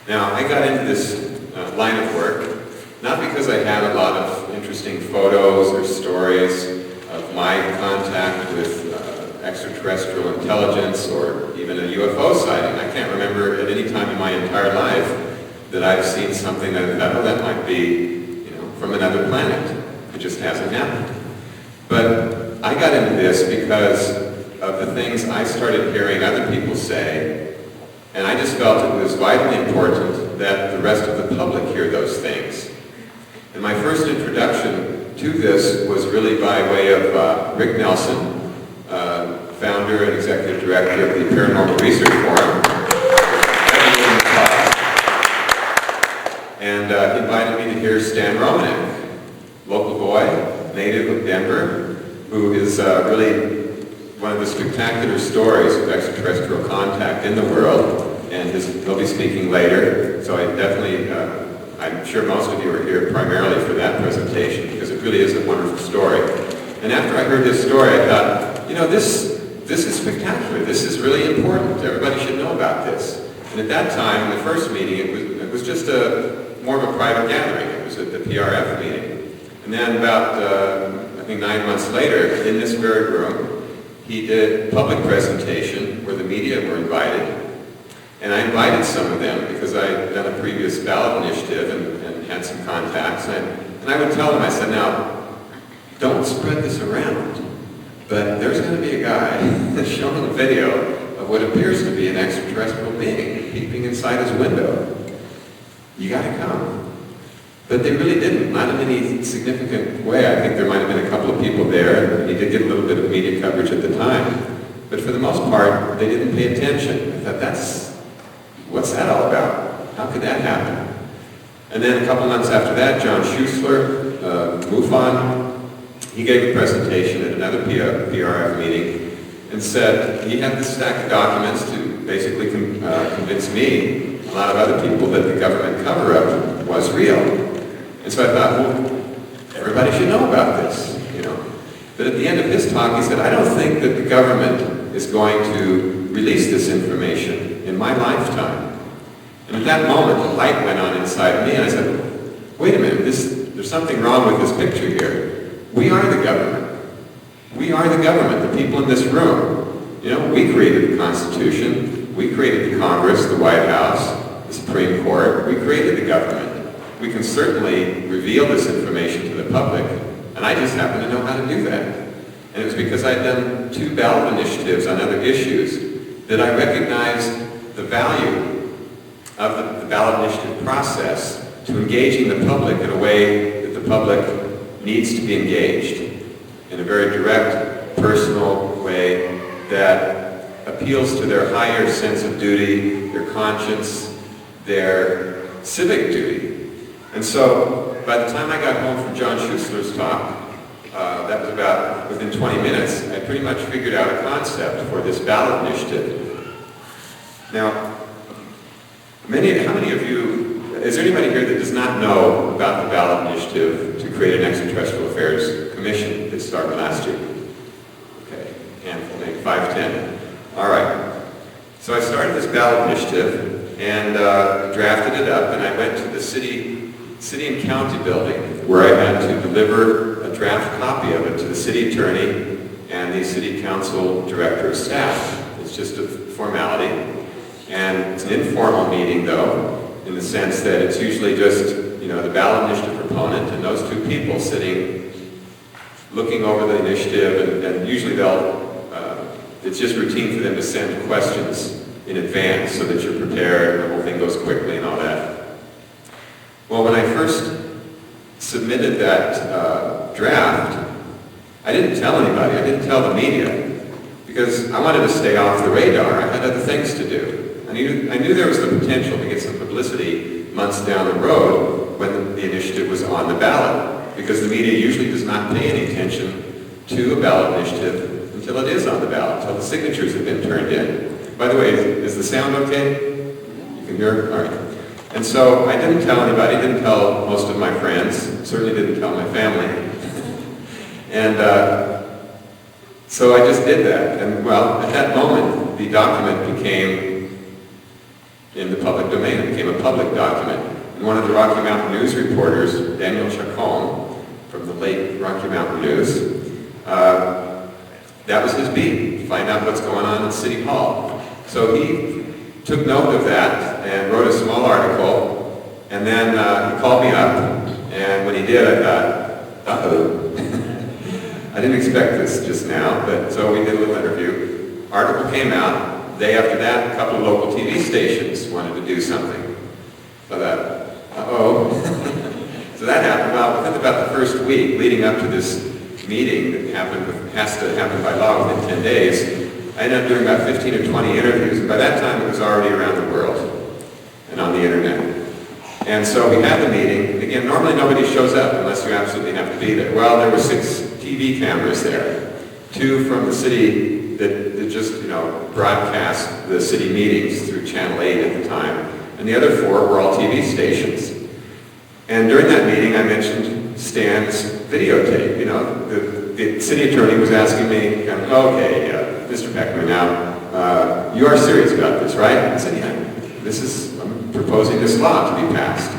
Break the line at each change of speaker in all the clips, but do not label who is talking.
Now, I got into this line of work not because I had a lot of interesting photos or stories of my contact with extraterrestrial intelligence or even a UFO sighting. I can't remember at any time in my entire life that I've seen something that I thought, oh, that might be, from another planet. It just hasn't happened. But I got into this because of the things I started hearing other people say, and I just felt it was vitally important that the rest of the public hear those things. And my first introduction to this was really by way of Rick Nelson, founder and executive director of the Paranormal Research Forum. And he invited me to hear Stan Romanek, local boy, native of Denver, who is really one of the spectacular stories of extraterrestrial contact in the world. And he'll be speaking later, so I definitely, I'm sure most of you are here primarily for that presentation because it really is a wonderful story. And after I heard this story, I thought, this is spectacular. This is really important. Everybody should know about this. And at that time, in the first meeting, it was just more of a private gathering. It was at the PRF meeting. And then about, I think 9 months later, in this very room, he did a public presentation where the media were invited. And I invited some of them because I had done a previous ballot initiative and had some contacts. And I would tell them, I said, now, don't spread this around. But there's going to be a guy that's showing a video of what appears to be an extraterrestrial being peeping inside his window. You got to come. But they really didn't, not in any significant way. I think there might have been a couple of people there, and he did get a little bit of media coverage at the time. But for the most part, they didn't pay attention. I thought, what's that all about? How could that happen? And then a couple months after that, John Schuessler, MUFON, he gave a presentation at another PRF meeting and said he had this stack of documents to basically convince me, a lot of other people, that the government cover-up was real. And so I thought, well, everybody should know about this, But at the end of his talk, he said, I don't think that the government is going to release this information in my lifetime. And at that moment, the light went on inside me, and I said, wait a minute, there's something wrong with this picture here. We are the government. We are the government, the people in this room. We created the Constitution, we created the Congress, the White House, the Supreme Court, we created the government. We can certainly reveal this information to the public, and I just happen to know how to do that. And it was because I'd done 2 ballot initiatives on other issues that I recognized the value of the ballot initiative process to engaging the public in a way that the public needs to be engaged in a very direct, personal way that appeals to their higher sense of duty, their conscience, their civic duty. And so, by the time I got home from John Schuessler's talk, that was about within 20 minutes, I pretty much figured out a concept for this ballot initiative. Now, how many of you, is there anybody here that does not know about the ballot initiative to create an Extraterrestrial Affairs Commission that started last year? Okay, handful, maybe 5, 10. All right. So I started this ballot initiative and drafted it up, and I went to the city and county building where I had to deliver a draft copy of it to the city attorney and the city council director of staff. It's just a formality. And it's an informal meeting, though, in the sense that it's usually just, the ballot initiative proponent and those 2 people sitting, looking over the initiative, and usually it's just routine for them to send questions in advance so that you're prepared and the whole thing goes quickly and all that. Well, when I first submitted that draft, I didn't tell anybody, I didn't tell the media, because I wanted to stay off the radar. I had other things to do. I knew there was the potential to get some publicity months down the road when the initiative was on the ballot, because the media usually does not pay any attention to a ballot initiative until it is on the ballot, until the signatures have been turned in. By the way, is the sound okay? You can hear? All right. And so I didn't tell anybody, didn't tell most of my friends, certainly didn't tell my family. And so I just did that. And well, at that moment, the document became in the public domain. It became a public document. And one of the Rocky Mountain News reporters, Daniel Chacon, from the late Rocky Mountain News, that was his beat, find out what's going on in City Hall. So he took note of that and wrote a small article, and then he called me up, and when he did, I thought, uh-oh. I didn't expect this just now, but so we did a little interview. Article came out. Day after that, a couple of local TV stations wanted to do something. So that, uh-oh. So that happened. Well, within about the first week, leading up to this meeting that has to happen by law within 10 days, I ended up doing about 15 or 20 interviews, and by that time it was already around the world and on the internet. And so we had the meeting. Again, normally nobody shows up unless you absolutely have to be there. Well, there were 6 TV cameras there, 2 from the city that just, broadcast the city meetings through Channel 8 at the time, and the other 4 were all TV stations. And during that meeting, I mentioned Stan's videotape. The city attorney was asking me, okay, Mr. Peckman, now, you are serious about this, right? I said, yeah, I'm proposing this law to be passed.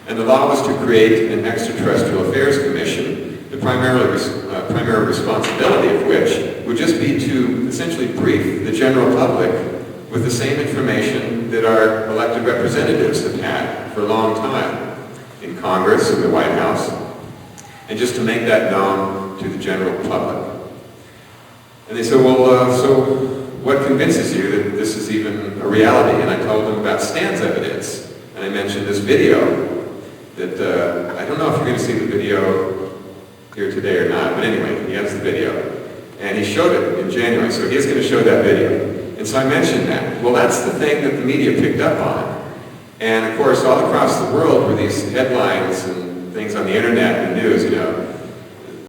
And the law was to create an Extraterrestrial Affairs Commission, the primary responsibility of which would just be to essentially brief the general public with the same information that our elected representatives have had for a long time in Congress and the White House, and just to make that known to the general public. And they said, well, so what convinces you that this is even a reality? And I told them about Stan's evidence, and I mentioned this video that, I don't know if you're going to see the video here today or not, but anyway, he has the video. And he showed it in January, so he's going to show that video. And so I mentioned that. Well, that's the thing that the media picked up on. And of course, all across the world were these headlines and things on the internet and news,